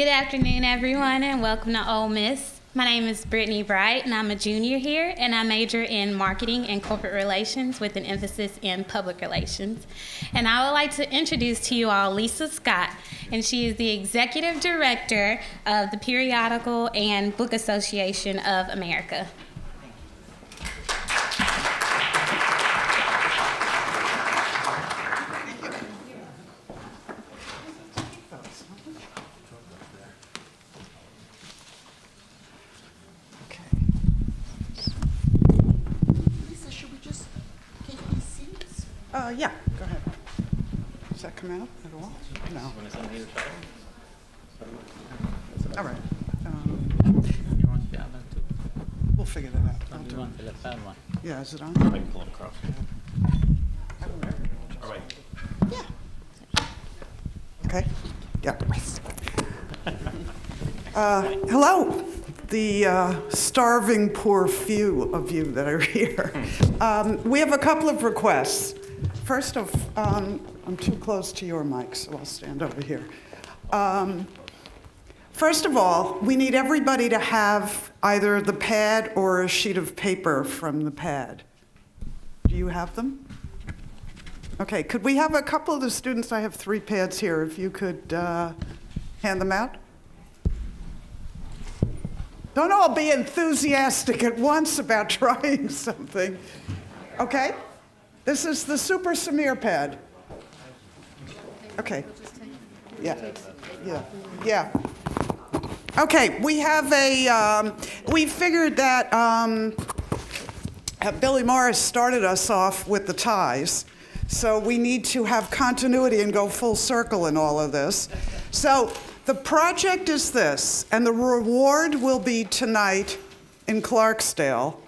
Good afternoon, everyone, and welcome to Ole Miss. My name is Brittany Bright, and I'm a junior here, and I major in marketing and corporate relations with an emphasis in public relations. And I would like to introduce to you all Lisa Scott, and she is the executive director of the Periodical and Book Association of America. Yeah, go ahead. Does that come out at all? No. All right. We'll figure that out. Yeah, is it on? I can pull it across. All right. Yeah. Okay. Yeah. Hello, the starving poor few of you that are here. We have a couple of requests. First of, I'm too close to your mic, so I'll stand over here. First of all, we need everybody to have either the pad or a sheet of paper from the pad. Do you have them? Okay, could we have a couple of the students? I have 3 pads here. If you could hand them out. Don't all be enthusiastic at once about trying something. Okay? This is the Super Samir pad. Okay. Yeah. Yeah. Yeah. Okay, we have a, we figured that Billy Morris started us off with the ties, so we need to have continuity and go full circle in all of this. So the project is this, and the reward will be tonight in Clarksdale,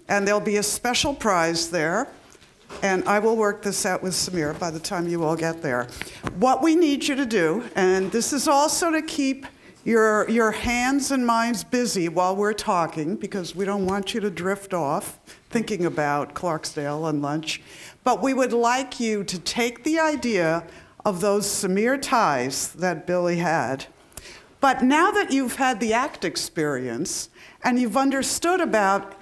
and there'll be a special prize there. And I will work this out with Samir by the time you all get there. What we need you to do, and this is also to keep your hands and minds busy while we're talking, because we don't want you to drift off thinking about Clarksdale and lunch, but we would like you to take the idea of those Samir ties that Billy had. But now that you've had the ACT experience and you've understood about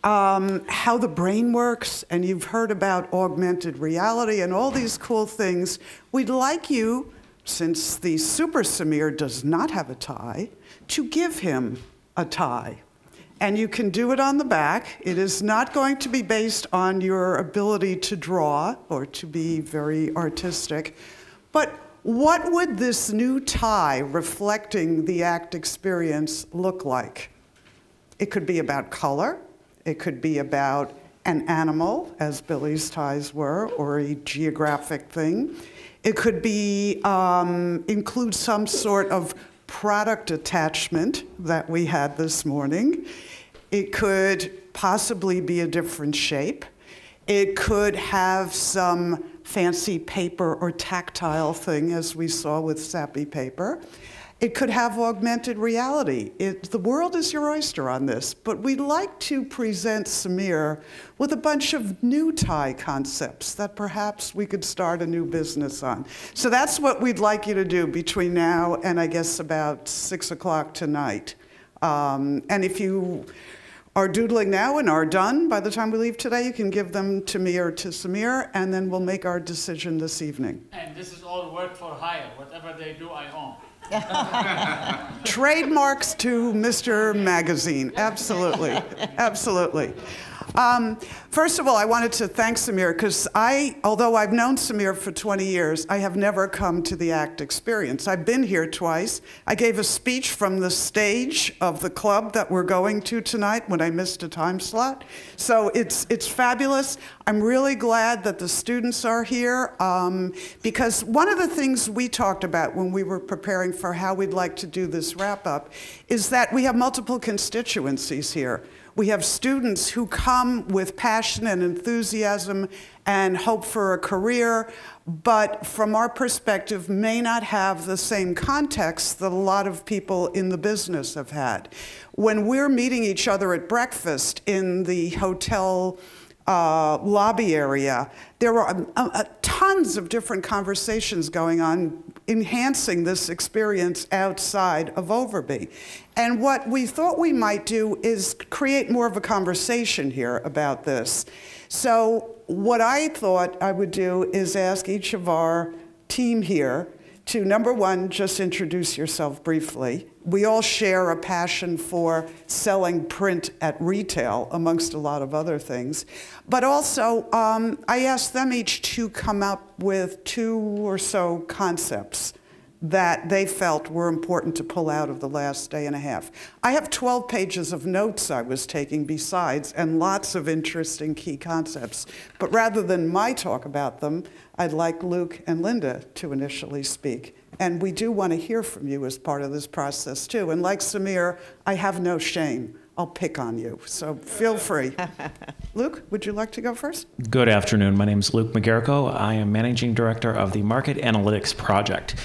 how the brain works, and you've heard about augmented reality and all these cool things, we'd like you, since the Super Samir does not have a tie, to give him a tie. And you can do it on the back. It is not going to be based on your ability to draw or to be very artistic, but what would this new tie reflecting the ACT experience look like? It could be about color. It could be about an animal, as Billy's ties were, or a geographic thing. It could be include some sort of product attachment that we had this morning. It could possibly be a different shape. It could have some fancy paper or tactile thing, as we saw with sappy paper. It could have augmented reality. The world is your oyster on this, but we'd like to present Samir with a bunch of new tie concepts that perhaps we could start a new business on. So that's what we'd like you to do between now and I guess about 6 o'clock tonight. And if you are doodling now and are done by the time we leave today, you can give them to me or to Samir, and then we'll make our decision this evening. And this is all work for hire. Whatever they do, I own. Trademarks to Mr. Magazine, absolutely, absolutely. First of all, I wanted to thank Samir, because although I've known Samir for 20 years, I have never come to the ACT experience. I've been here twice. I gave a speech from the stage of the club that we're going to tonight when I missed a time slot. So it's fabulous. I'm really glad that the students are here, because one of the things we talked about when we were preparing for how we'd like to do this wrap-up is that we have multiple constituencies here. We have students who come with passion and enthusiasm and hope for a career, but from our perspective may not have the same context that a lot of people in the business have had. When we're meeting each other at breakfast in the hotel lobby area, there are tons of different conversations going on enhancing this experience outside of Overby. And what we thought we might do is create more of a conversation here about this. So what I thought I would do is ask each of our team here to, number one, just introduce yourself briefly. We all share a passion for selling print at retail, amongst a lot of other things. But also, I asked them each to come up with 2 or so concepts that they felt were important to pull out of the last day and a half. I have 12 pages of notes I was taking besides, and lots of interesting key concepts. But rather than my talk about them, I'd like Luke and Linda to initially speak. And we do want to hear from you as part of this process too. And like Samir, I have no shame. I'll pick on you, so feel free. Luke, would you like to go first? Good afternoon. My name is Luke Magerko. I am Managing Director of the Market Analytics Project.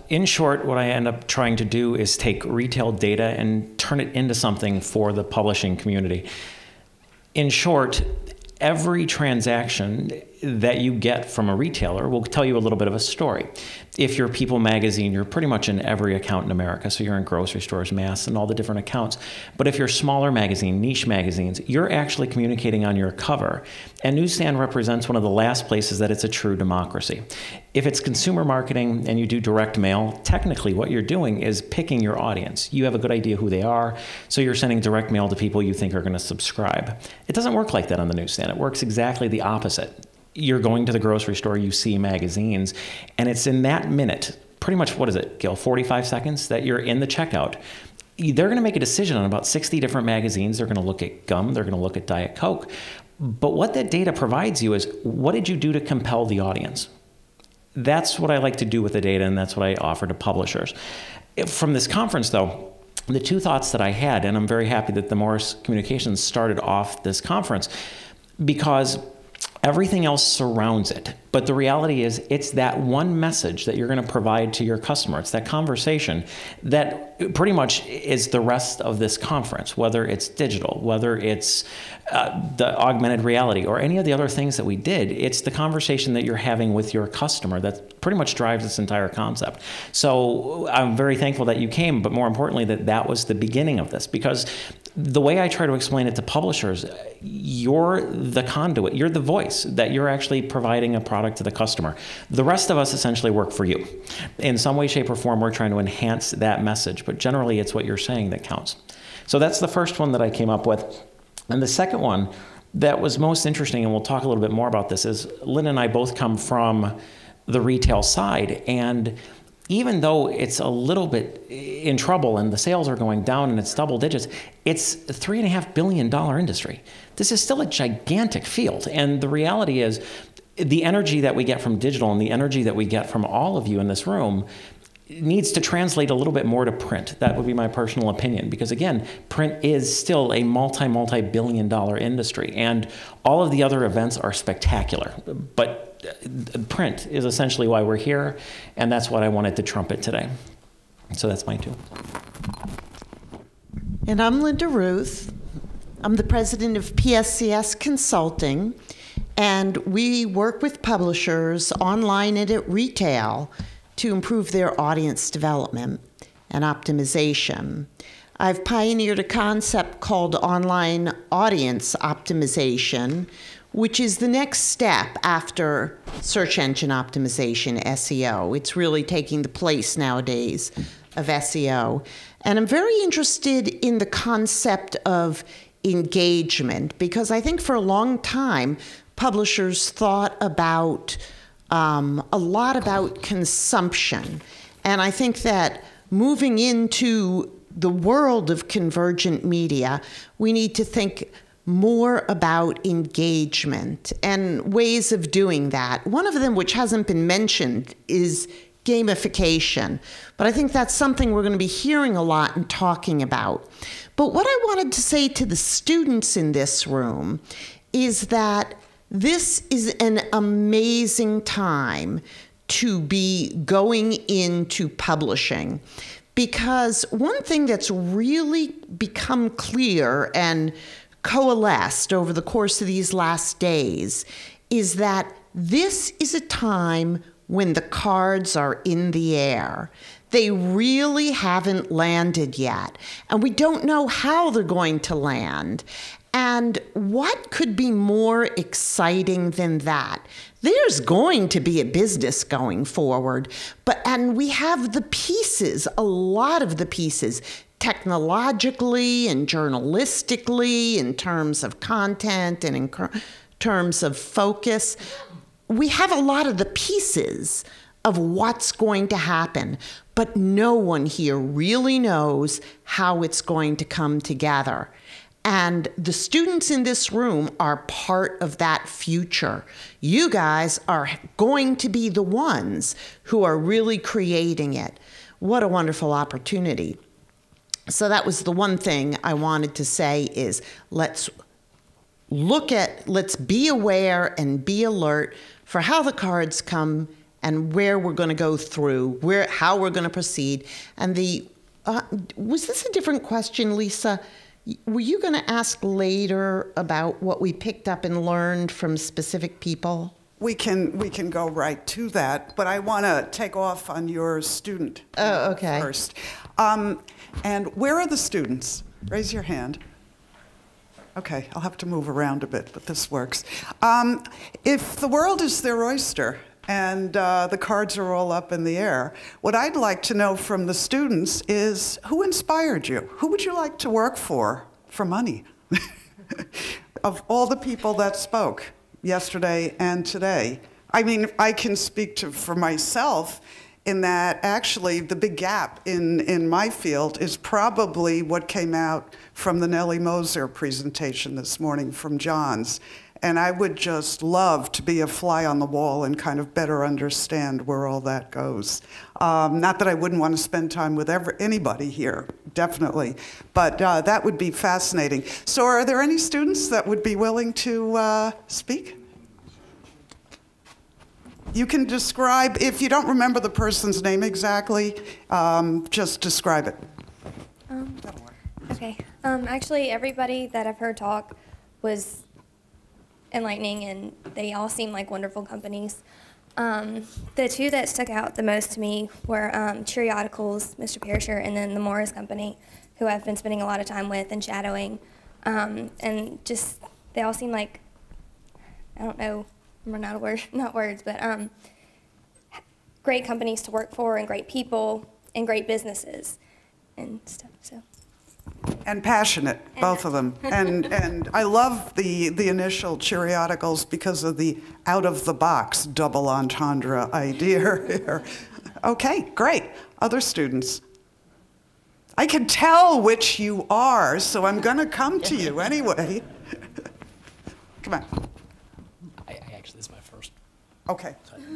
In short, what I end up trying to do is take retail data and turn it into something for the publishing community. In short, every transaction that you get from a retailer will tell you a little bit of a story. If you're People Magazine, you're pretty much in every account in America. So you're in grocery stores, mass, and all the different accounts. But if you're smaller magazine, niche magazines, you're actually communicating on your cover. And Newsstand represents one of the last places that it's a true democracy. If it's consumer marketing and you do direct mail, technically what you're doing is picking your audience. You have a good idea who they are, so you're sending direct mail to people you think are going to subscribe. It doesn't work like that on the newsstand. It works exactly the opposite. You're going to the grocery store, you see magazines, and it's in that minute, pretty much, what is it, Gil, 45 seconds, that you're in the checkout. They're going to make a decision on about 60 different magazines. They're going to look at gum. They're going to look at Diet Coke. But what that data provides you is, what did you do to compel the audience? That's what I like to do with the data, and that's what I offer to publishers. From this conference, though, the 2 thoughts that I had, and I'm very happy that the Morris Communications started off this conference, because everything else surrounds it. But the reality is, it's that one message that you're going to provide to your customer. It's that conversation that pretty much is the rest of this conference, whether it's digital, whether it's the augmented reality, or any of the other things that we did. It's the conversation that you're having with your customer that pretty much drives this entire concept. So I'm very thankful that you came, but more importantly, that was the beginning of this, because the way I try to explain it to publishers, you're the conduit, you're the voice, that you're actually providing a product to the customer. The rest of us essentially work for you. In some way, shape, or form, we're trying to enhance that message, but generally it's what you're saying that counts. So that's the first one that I came up with. And the second one that was most interesting, and we'll talk a little bit more about this, is Lynn and I both come from the retail side, and even though it's a little bit in trouble and the sales are going down and it's double digits, it's a $3.5 billion industry. This is still a gigantic field. And the reality is, the energy that we get from digital and the energy that we get from all of you in this room needs to translate a little bit more to print. That would be my personal opinion, because again, print is still a multi-billion dollar industry, and all of the other events are spectacular. But print is essentially why we're here, and that's what I wanted to trumpet today. So that's mine too. And I'm Linda Ruth. I'm the president of PSCS Consulting, and we work with publishers online and at retail to improve their audience development and optimization. I've pioneered a concept called online audience optimization, which is the next step after search engine optimization, SEO. It's really taking the place nowadays of SEO. And I'm very interested in the concept of engagement, because I think for a long time, publishers thought about a lot about consumption. And I think that moving into the world of convergent media, we need to think more about engagement and ways of doing that. One of them, which hasn't been mentioned, is gamification. But I think that's something we're going to be hearing a lot and talking about. But what I wanted to say to the students in this room is that this is an amazing time to be going into publishing, because one thing that's really become clear and coalesced over the course of these last days is that this is a time when the cards are in the air. They really haven't landed yet, and we don't know how they're going to land. And what could be more exciting than that? There's going to be a business going forward, and we have the pieces, a lot of the pieces, technologically and journalistically, in terms of content and in terms of focus. We have a lot of the pieces of what's going to happen, but no one here really knows how it's going to come together. And the students in this room are part of that future. You guys are going to be the ones who are really creating it. What a wonderful opportunity. So that was the one thing I wanted to say is let's be aware and be alert for how the cards come and where we're going to go through, how we're going to proceed. And was this a different question, Lisa? Were you going to ask later about what we picked up and learned from specific people? We can go right to that, but I want to take off on your student first. And where are the students? Raise your hand. Okay, I'll have to move around a bit, but this works. If the world is their oyster and the cards are all up in the air, what I'd like to know from the students is who inspired you? Who would you like to work for money? Of all the people that spoke yesterday and today. I mean, I can speak for myself in that actually the big gap in my field is probably what came out from the Nellie Moser presentation this morning from John's. And I would just love to be a fly on the wall and kind of better understand where all that goes. Not that I wouldn't want to spend time with anybody here, definitely, but that would be fascinating. So are there any students that would be willing to speak? You can describe, if you don't remember the person's name exactly, just describe it. Okay. Actually, everybody that I've heard talk was enlightening, and they all seem like wonderful companies. The two that stuck out the most to me were Periodical's Mr. Perisher and then the Morris Company, who I've been spending a lot of time with and shadowing. And just, they all seem like, I don't know, I'm running out of words, not words, but great companies to work for and great people and great businesses and stuff, so. And passionate, both of them. And I love the initial Periodicals because of the out-of-the-box double entendre idea here. Okay, great. Other students? I can tell which you are, so I'm going to come to you anyway. Come on. Actually, this is my first. Okay.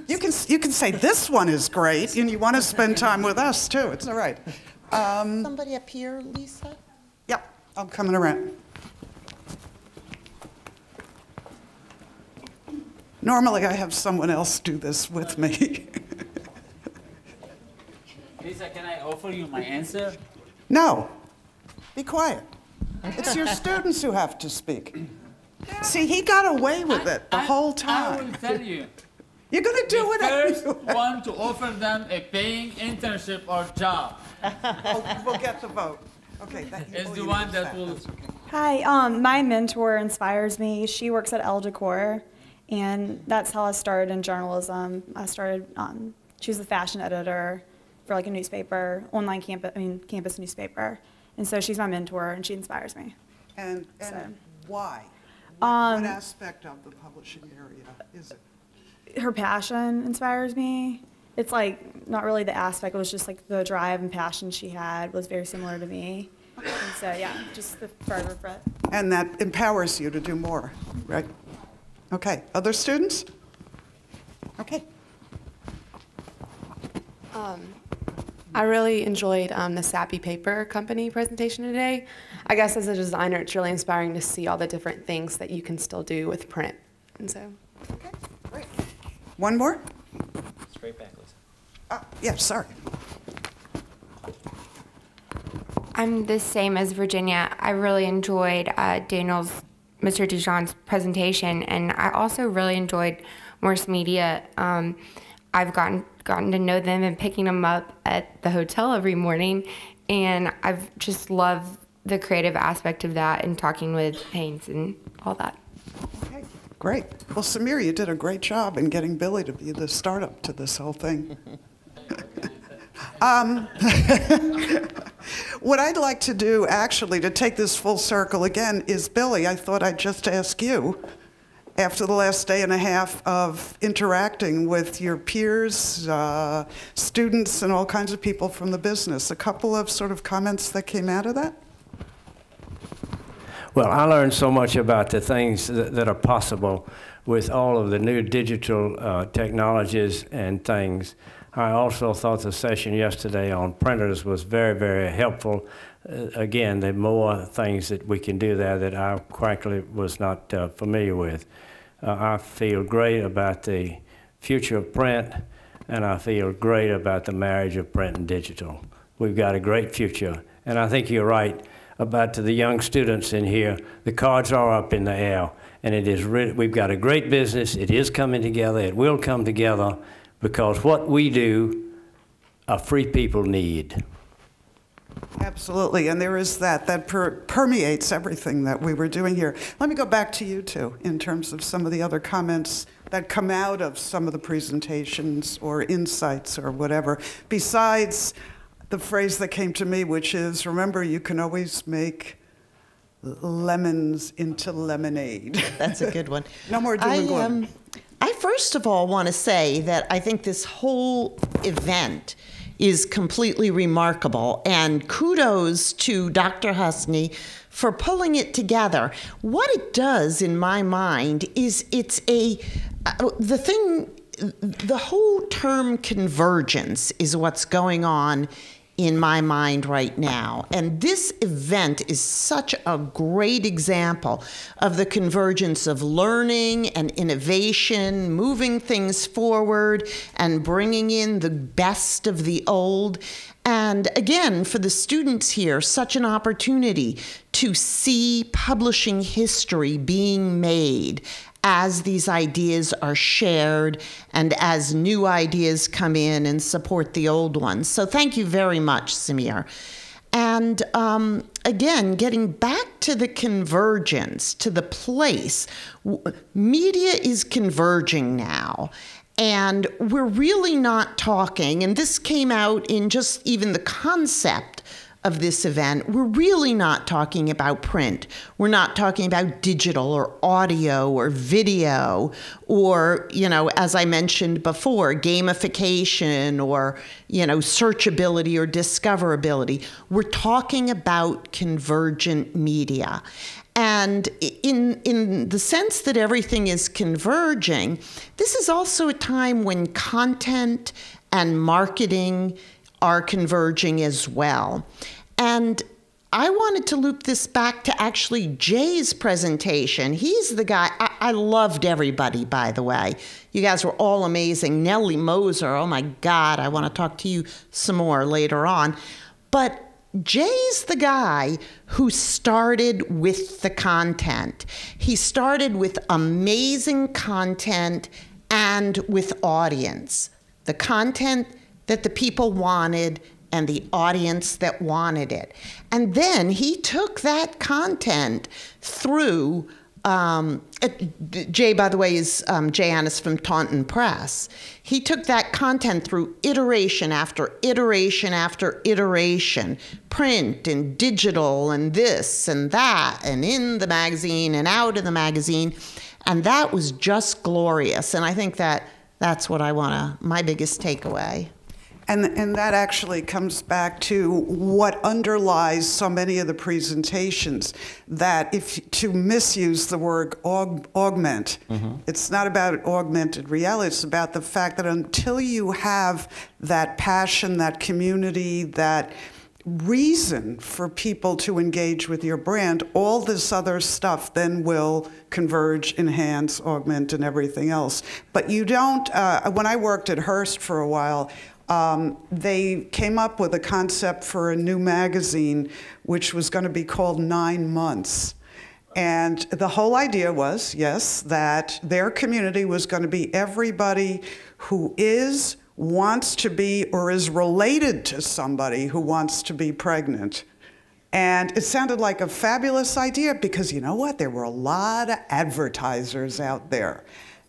You can say this one is great, and you want to spend time with us, too. It's all right. Somebody up here, Lisa? Yep, I'm coming around. Normally, I have someone else do this with me. Lisa, can I offer you my answer? No. Be quiet. It's your students who have to speak. See, he got away with it the whole time. I will tell you. You're going to do whatever First you want. one to offer them a paying internship or job. Oh, we'll get the vote. Okay. Is the one that will. Hi, my mentor inspires me. She works at El Decor, and that's how I started in journalism. I started, she was the fashion editor for like a newspaper, campus newspaper. And so she's my mentor, and she inspires me. And So. why? What aspect of the publishing area is it? Her passion inspires me. It's like not really the aspect, it was just like the drive and passion she had was very similar to me. And so yeah, just the fervor for it. And that empowers you to do more, right? Okay, other students? Okay. I really enjoyed the Sappy Paper Company presentation today. I guess as a designer, it's really inspiring to see all the different things that you can still do with print. And so. Okay, great. One more? Straight back, Lisa. Yeah, sorry. I'm the same as Virginia. I really enjoyed Mr. Dijon's presentation, and I also really enjoyed Morse Media. I've gotten to know them and picking them up at the hotel every morning. And I've just loved the creative aspect of that and talking with Haynes and all that. Okay, great. Well, Samir, you did a great job in getting Billy to be the startup to this whole thing. What I'd like to do, actually, to take this full circle again, is, Billy, I thought I'd just ask you, after the last day and a half of interacting with your peers, students, and all kinds of people from the business, a couple of sort of comments that came out of that? Well, I learned so much about the things that are possible with all of the new digital technologies and things. I also thought the session yesterday on printers was very, very helpful. Again, there are more things that we can do there that I frankly was not familiar with. I feel great about the future of print, and I feel great about the marriage of print and digital. We've got a great future, and I think you're right about the young students in here. The cards are up in the air, and it is we've got a great business. It is coming together. It will come together, because what we do, free people need. Absolutely, and there is that permeates everything that we were doing here. Let me go back to you two in terms of some of the other comments that come out of some of the presentations or insights or whatever, besides the phrase that came to me, which is, remember, you can always make lemons into lemonade. That's a good one. No more doom and gloom. I first of all want to say that I think this whole event is completely remarkable, and kudos to Dr. Husney for pulling it together. What it does, in my mind, is the whole term convergence is what's going on in my mind right now. And this event is such a great example of the convergence of learning and innovation, moving things forward and bringing in the best of the old. And again, for the students here, such an opportunity to see publishing history being made as these ideas are shared and as new ideas come in and support the old ones. So thank you very much, Samir. And again, getting back to the convergence, to the place, media is converging now. And we're really not talking, and this came out in just even the concept of this event, we're really not talking about print. We're not talking about digital or audio or video or, as I mentioned before, gamification or, searchability or discoverability. We're talking about convergent media. And in the sense that everything is converging, this is also a time when content and marketing are converging as well. And I wanted to loop this back to actually Jay's presentation. He's the guy, I loved everybody, by the way. You guys were all amazing. Nellie Moser, oh my God, I want to talk to you some more later on. But Jay's the guy who started with the content. He started with amazing content and with audience. The content that the people wanted and the audience that wanted it. And then he took that content through, Jay, by the way, is Jay Annis from Taunton Press. He took that content through iteration after iteration after iteration, print and digital and this and that, and in the magazine and out of the magazine. And that was just glorious. And I think that's what my biggest takeaway. And that actually comes back to what underlies so many of the presentations, that to misuse the word augment, it's not about augmented reality, it's about the fact that until you have that passion, that community, that reason for people to engage with your brand, all this other stuff then will converge, enhance, augment, and everything else. But you don't, when I worked at Hearst for a while, they came up with a concept for a new magazine which was going to be called 9 Months. And the whole idea was, yes, that their community was going to be everybody who is, wants to be, or is related to somebody who wants to be pregnant. And it sounded like a fabulous idea because you know what? There were a lot of advertisers out there.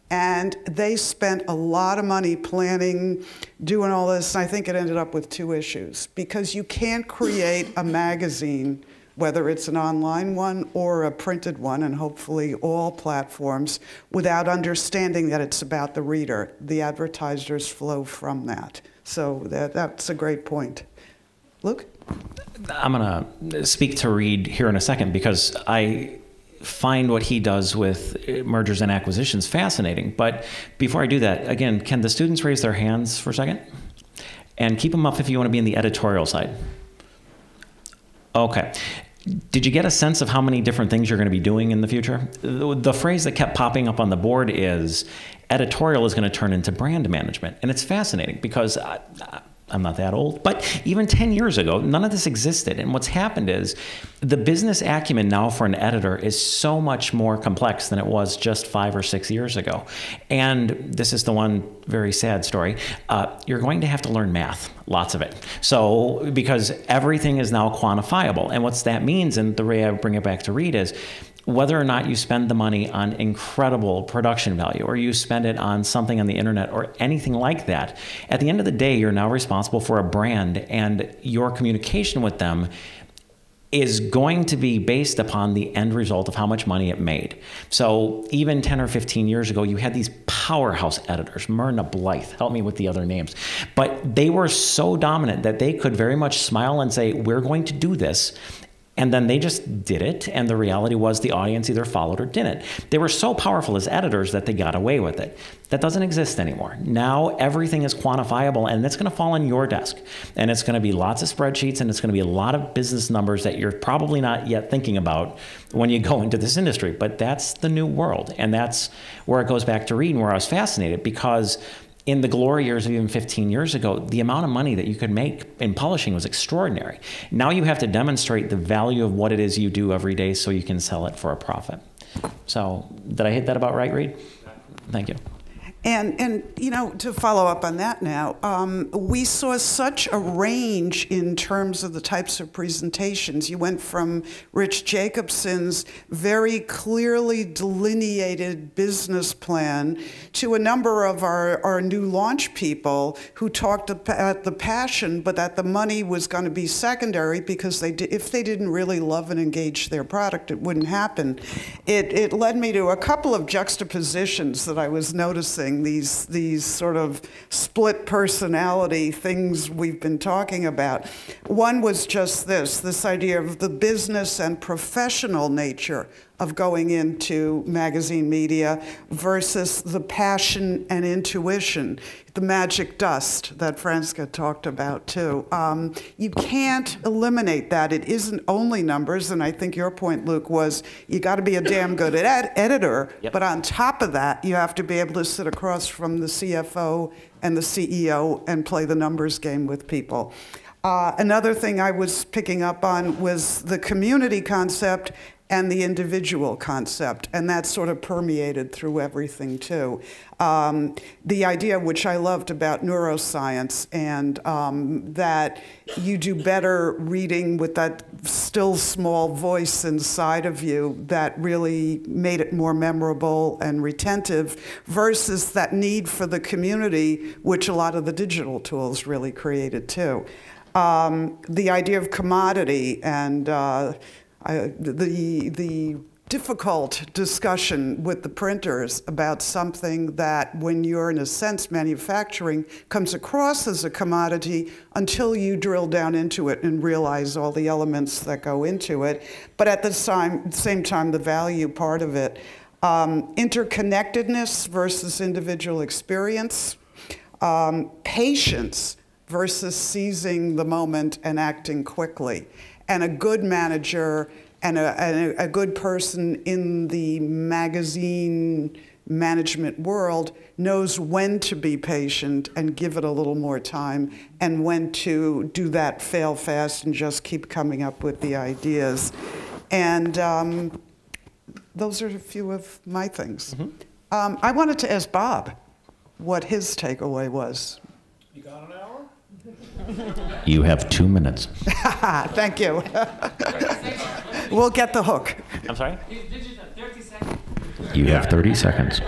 And they spent a lot of money planning, doing all this. And I think it ended up with 2 issues. Because you can't create a magazine, whether it's an online one or a printed one, and hopefully all platforms, without understanding that it's about the reader. The advertisers flow from that. So that's a great point. Luke? I'm going to speak to Reed here in a second because I find what he does with mergers and acquisitions fascinating. But before I do that, again, can the students raise their hands for a second? And keep them up if you want to be in the editorial side. Okay. Did you get a sense of how many different things you're going to be doing in the future? The phrase that kept popping up on the board is editorial is going to turn into brand management. And it's fascinating because I'm not that old, but even 10 years ago, none of this existed. And what's happened is the business acumen now for an editor is so much more complex than it was just 5 or 6 years ago. And this is the one very sad story. You're going to have to learn math, lots of it. So, because everything is now quantifiable. And what that means, and the way I bring it back to Reed is, whether or not you spend the money on incredible production value or you spend it on something on the internet or anything like that, at the end of the day, you're now responsible for a brand, and your communication with them is going to be based upon the end result of how much money it made. So even 10 or 15 years ago, you had these powerhouse editors, Myrna Blythe, help me with the other names, but they were so dominant that they could very much smile and say, we're going to do this. And then they just did it, and the reality was the audience either followed or didn't. They were so powerful as editors that they got away with it. That doesn't exist anymore. Now everything is quantifiable, and it's going to fall on your desk. And it's going to be lots of spreadsheets, and it's going to be a lot of business numbers that you're probably not yet thinking about when you go into this industry. But that's the new world, and that's where it goes back to Reed, where I was fascinated, because in the glory years of even 15 years ago, the amount of money that you could make in publishing was extraordinary. Now you have to demonstrate the value of what it is you do every day so you can sell it for a profit. So did I hit that about right, Reed? Thank you. And you know, to follow up on that now, we saw such a range in terms of the types of presentations. You went from Rich Jacobson's very clearly delineated business plan to a number of our new launch people who talked about the passion, but that the money was going to be secondary because if they didn't really love and engage their product, it wouldn't happen. It led me to a couple of juxtapositions that I was noticing. These sort of split personality things we've been talking about. One was just this idea of the business and professional nature of going into magazine media versus the passion and intuition, the magic dust that Franska talked about too. You can't eliminate that. It isn't only numbers, and I think your point, Luke, was you got to be a damn good editor, Yep. but on top of that, you have to be able to sit across from the CFO and the CEO and play the numbers game with people. Another thing I was picking up on was the community concept and the individual concept, and that sort of permeated through everything too. The idea, which I loved about neuroscience, and that you do better reading with that still small voice inside of you that really made it more memorable and retentive versus that need for the community, which a lot of the digital tools really created too. The idea of commodity and the difficult discussion with the printers about something that, when you're in a sense manufacturing, comes across as a commodity until you drill down into it and realize all the elements that go into it. But at the same time, the value part of it, interconnectedness versus individual experience, patience versus seizing the moment and acting quickly. And a good manager and a good person in the magazine management world knows when to be patient and give it a little more time, and when to do that fail fast and just keep coming up with the ideas. And those are a few of my things. I wanted to ask Bob what his takeaway was. You got an hour? You have 2 minutes. Thank you. We'll get the hook. I'm sorry? 30 seconds. You have 30 seconds.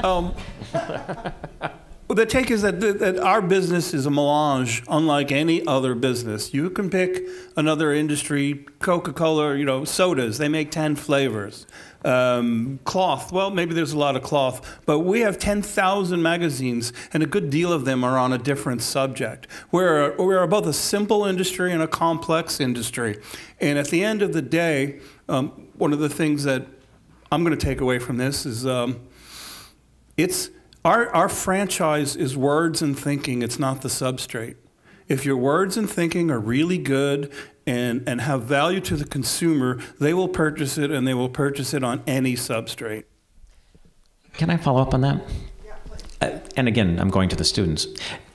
Well, the take is that our business is a melange, unlike any other business. You can pick another industry, Coca-Cola, you know, sodas. They make 10 flavors. Cloth, well, maybe there's a lot of cloth, but we have 10,000 magazines, and a good deal of them are on a different subject. We're both a simple industry and a complex industry. And at the end of the day, one of the things that I'm going to take away from this is our franchise is words and thinking. It's not the substrate. If your words and thinking are really good and have value to the consumer, they will purchase it, and they will purchase it on any substrate. Can I follow up on that? Yeah, please. And again, I'm going to the students.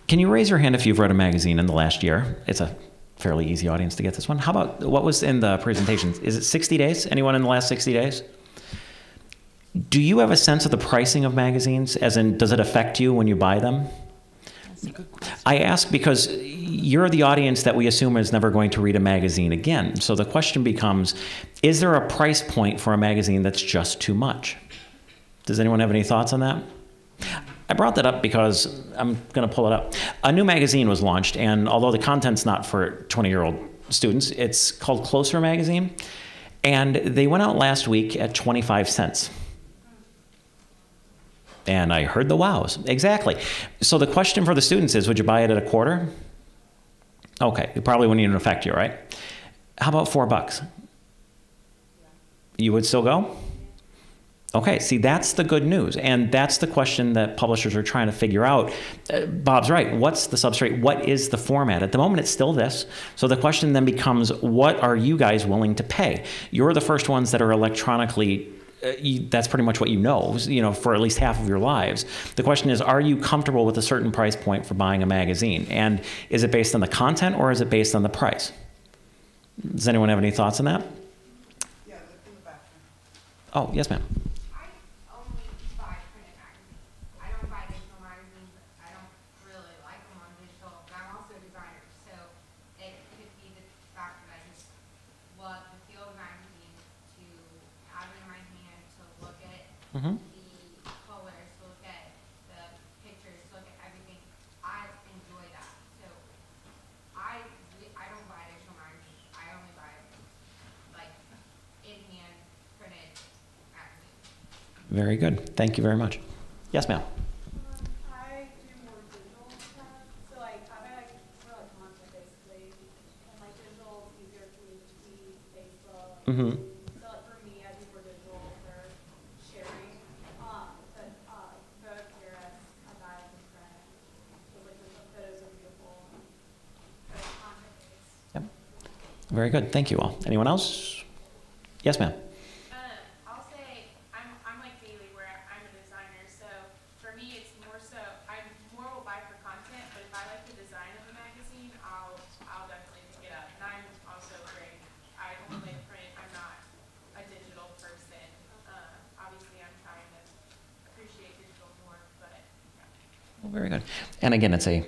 Can you raise your hand if you've read a magazine in the last year? It's a fairly easy audience to get this one. How about what was in the presentation? Is it 60 days? Anyone in the last 60 days? Do you have a sense of the pricing of magazines? As in, does it affect you when you buy them? I ask because you're the audience that we assume is never going to read a magazine again. So the question becomes, is there a price point for a magazine that's just too much? Does anyone have any thoughts on that? I brought that up because I'm going to pull it up. A new magazine was launched, and although the content's not for 20-year-old students, it's called Closer Magazine, and they went out last week at 25 cents. And I heard the wows. Exactly. So the question for the students is, would you buy it at a quarter? Okay, it probably wouldn't even affect you, right? How about $4? You would still go? Okay, see, that's the good news. And that's the question that publishers are trying to figure out. Bob's right. What's the substrate? What is the format? At the moment, it's still this. So the question then becomes, what are you guys willing to pay? You're the first ones that are electronically that's pretty much what you know, for at least half of your lives. The question is, are you comfortable with a certain price point for buying a magazine? And is it based on the content, or is it based on the price? Does anyone have any thoughts on that? Yeah, in the back. Oh, yes, ma'am. I only buy printed magazines. I don't buy digital magazines. I don't really like them on digital, but I'm also a designer, so it could be the fact that I just love the feel of magazines, to have it in my hand, to look at the colors, to look at the pictures, to look at everything. I enjoy that. So I don't buy digital magazines. I only buy like in-hand printed magazines. Very good. Thank you very much. Yes, ma'am. I do more digital stuff. So like I buy like for like content basically. And like digital is easier for me to tweet, Facebook. So like for me I do more digital for sharing. But both PRS I buy from friends. So like the photos are beautiful. But content based. Yep. Very good. Thank you all. Anyone else? Yes, ma'am. I'll say I'm like Bailey, where I'm a designer, so for me it's more so I more will buy for content, but if I like the design of the magazine, I'll definitely pick it up. And I'm also very I only like print. I'm not a digital person. Obviously, I'm trying to appreciate digital more, but yeah. Well, very good. And again, it's a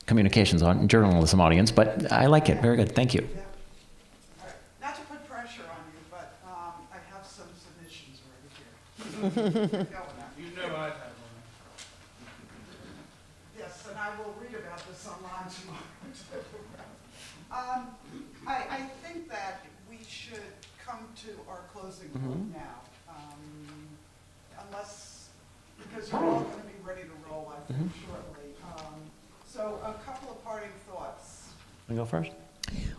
communications journalism audience, but I like it. Very good. Thank you. Yeah. All right. Not to put pressure on you, but I have some submissions right here. You know I've had one. Yes, and I will read about this online tomorrow, too. I think that we should come to our closing point now. Unless, because you're all going to be ready to roll, I think, shortly. So a couple of parting thoughts. Want to go first?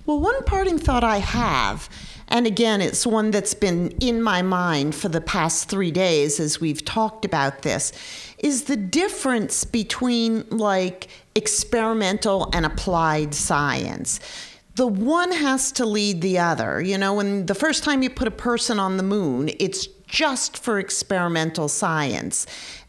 Well, one parting thought I have, and again, it's one that's been in my mind for the past 3 days as we've talked about this, is the difference between like experimental and applied science. The one has to lead the other. You know, when the first time you put a person on the moon, it's just for experimental science.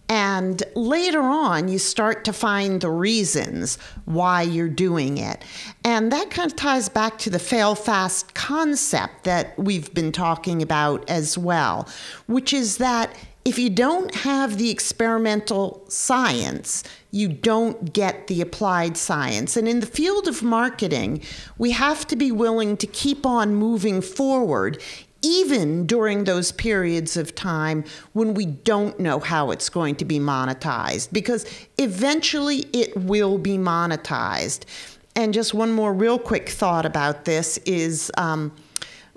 And later on, you start to find the reasons why you're doing it. And that kind of ties back to the fail fast concept that we've been talking about as well, which is that if you don't have the experimental science, you don't get the applied science. And in the field of marketing, we have to be willing to keep on moving forward, even during those periods of time when we don't know how it's going to be monetized, because eventually it will be monetized. And just one more real quick thought about this is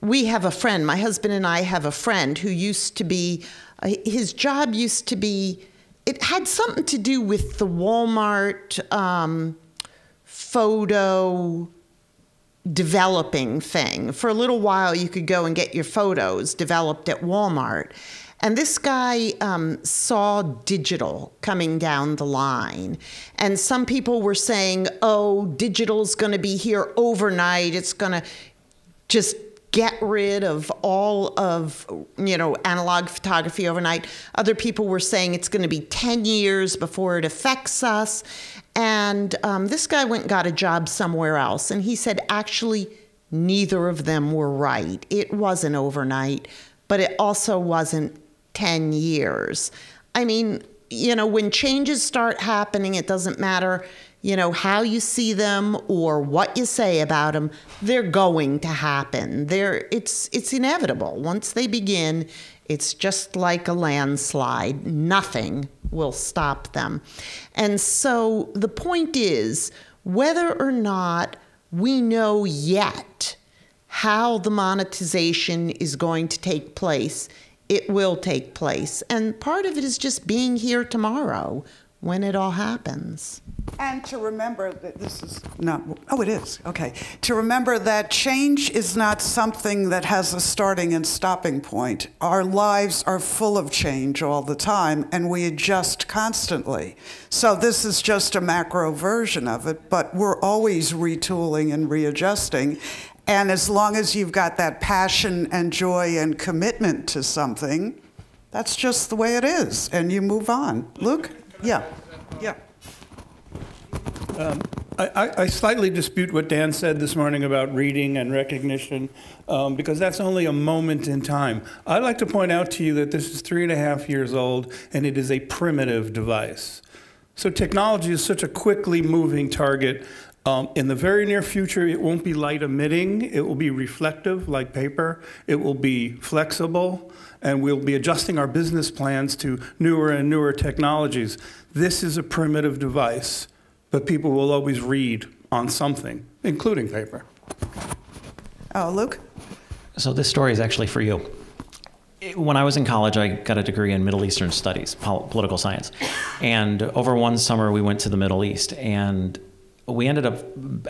we have a friend, my husband and I have a friend who used to be, his job used to be, it had something to do with the Walmart photo developing thing. For a little while, you could go and get your photos developed at Walmart. And this guy saw digital coming down the line. And some people were saying, oh, digital's going to be here overnight. It's going to just get rid of all of, analog photography overnight. Other people were saying it's going to be 10 years before it affects us. And this guy went and got a job somewhere else. And he said, actually, neither of them were right. It wasn't overnight, but it also wasn't 10 years. I mean, when changes start happening, it doesn't matter, how you see them or what you say about them, they're going to happen. It's inevitable. Once they begin, it's just like a landslide. Nothing will stop them. And so the point is, whether or not we know yet how the monetization is going to take place, it will take place. And part of it is just being here tomorrow when it all happens. And to remember that this is not, oh, it is, okay. To remember that change is not something that has a starting and stopping point. Our lives are full of change all the time, and we adjust constantly. So this is just a macro version of it, but we're always retooling and readjusting. And as long as you've got that passion and joy and commitment to something, that's just the way it is, and you move on. Luke? Yeah. I slightly dispute what Dan said this morning about reading and recognition, because that's only a moment in time. I'd like to point out to you that this is 3.5 years old, and it is a primitive device. So technology is such a quickly moving target. In the very near future, it won't be light emitting. It will be reflective like paper. It will be flexible, and we'll be adjusting our business plans to newer and newer technologies. This is a primitive device, but people will always read on something, including paper. Oh, Luke? So this story is actually for you. When I was in college, I got a degree in Middle Eastern Studies, political science. And over one summer, we went to the Middle East, and we ended up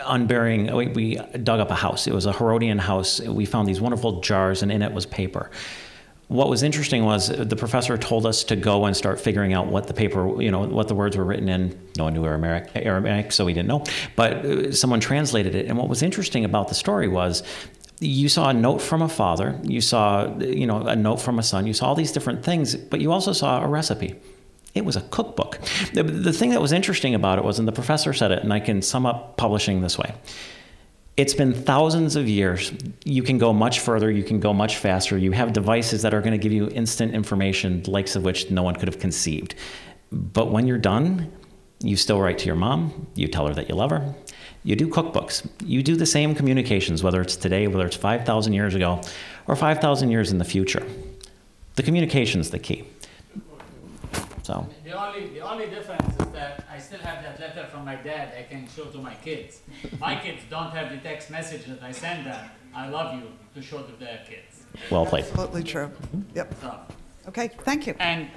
unburying, we dug up a house. It was a Herodian house. We found these wonderful jars, and in it was paper. What was interesting was the professor told us to go and start figuring out what the paper, what the words were written in. No one knew Aramaic, so we didn't know. But someone translated it. And what was interesting about the story was you saw a note from a father, you saw, a note from a son, you saw all these different things, but you also saw a recipe. It was a cookbook. The thing that was interesting about it was, and the professor said it, and I can sum up publishing this way. It's been thousands of years. You can go much further. You can go much faster. You have devices that are going to give you instant information, the likes of which no one could have conceived. But when you're done, you still write to your mom. You tell her that you love her. You do cookbooks. You do the same communications, whether it's today, whether it's 5,000 years ago, or 5,000 years in the future. The communication's the key. So. The only difference is that I still have that letter from my dad I can show to my kids. My kids don't have the text message that I send them, I love you, to show to their kids. Well played. Absolutely true. Yep. So. Okay, thank you. And